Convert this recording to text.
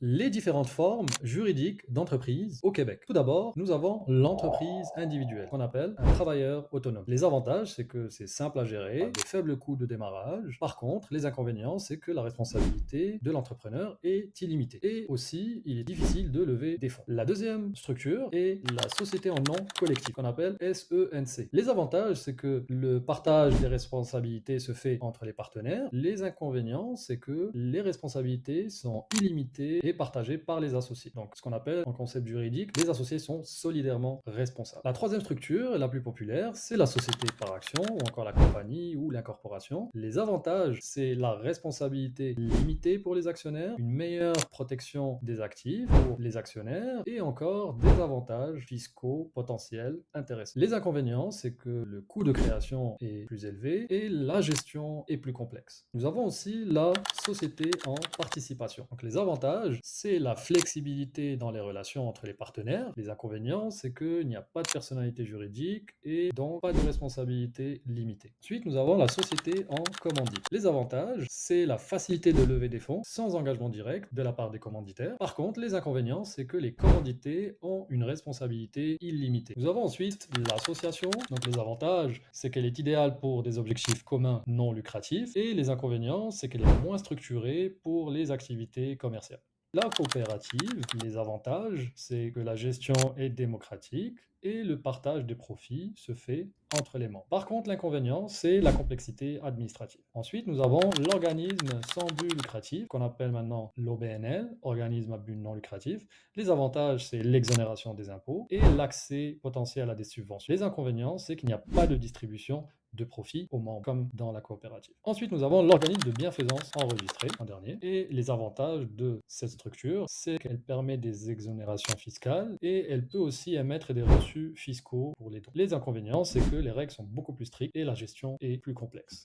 Les différentes formes juridiques d'entreprise au Québec. Tout d'abord, nous avons l'entreprise individuelle, qu'on appelle un travailleur autonome. Les avantages, c'est que c'est simple à gérer, de faibles coûts de démarrage. Par contre, les inconvénients, c'est que la responsabilité de l'entrepreneur est illimitée. Et aussi, il est difficile de lever des fonds. La deuxième structure est la société en nom collectif, qu'on appelle SENC. Les avantages, c'est que le partage des responsabilités se fait entre les partenaires. Les inconvénients, c'est que les responsabilités sont illimitées et partagées par les associés. Donc, ce qu'on appelle en concept juridique, les associés sont solidairement responsables. La troisième structure, la plus populaire, c'est la société par action ou encore la compagnie ou l'incorporation. Les avantages, c'est la responsabilité limitée pour les actionnaires, une meilleure protection des actifs pour les actionnaires et encore des avantages fiscaux potentiels intéressants. Les inconvénients, c'est que le coût de création est plus élevé et la gestion est plus complexe. Nous avons aussi la société en participation. Donc les avantages, c'est la flexibilité dans les relations entre les partenaires. Les inconvénients, c'est qu'il n'y a pas de personnalité juridique et donc pas de responsabilité limitée. Ensuite, nous avons la société en commandite. Les avantages, c'est la facilité de lever des fonds sans engagement direct de la part des commanditaires. Par contre, les inconvénients, c'est que les commandités ont une responsabilité illimitée. Nous avons ensuite l'association. Donc les avantages, c'est qu'elle est idéale pour des objectifs communs non lucratifs et les inconvénients, c'est qu'elle est moins structurée pour les activités commerciales. La coopérative, les avantages, c'est que la gestion est démocratique et le partage des profits se fait entre les membres. Par contre, l'inconvénient, c'est la complexité administrative. Ensuite, nous avons l'organisme sans but lucratif, qu'on appelle maintenant l'OBNL, organisme à but non lucratif. Les avantages, c'est l'exonération des impôts et l'accès potentiel à des subventions. Les inconvénients, c'est qu'il n'y a pas de distribution de profit aux membres, comme dans la coopérative. Ensuite, nous avons l'organisme de bienfaisance enregistré, en dernier. Et les avantages de cette structure, c'est qu'elle permet des exonérations fiscales et elle peut aussi émettre des reçus fiscaux pour les dons. Les inconvénients, c'est que les règles sont beaucoup plus strictes et la gestion est plus complexe.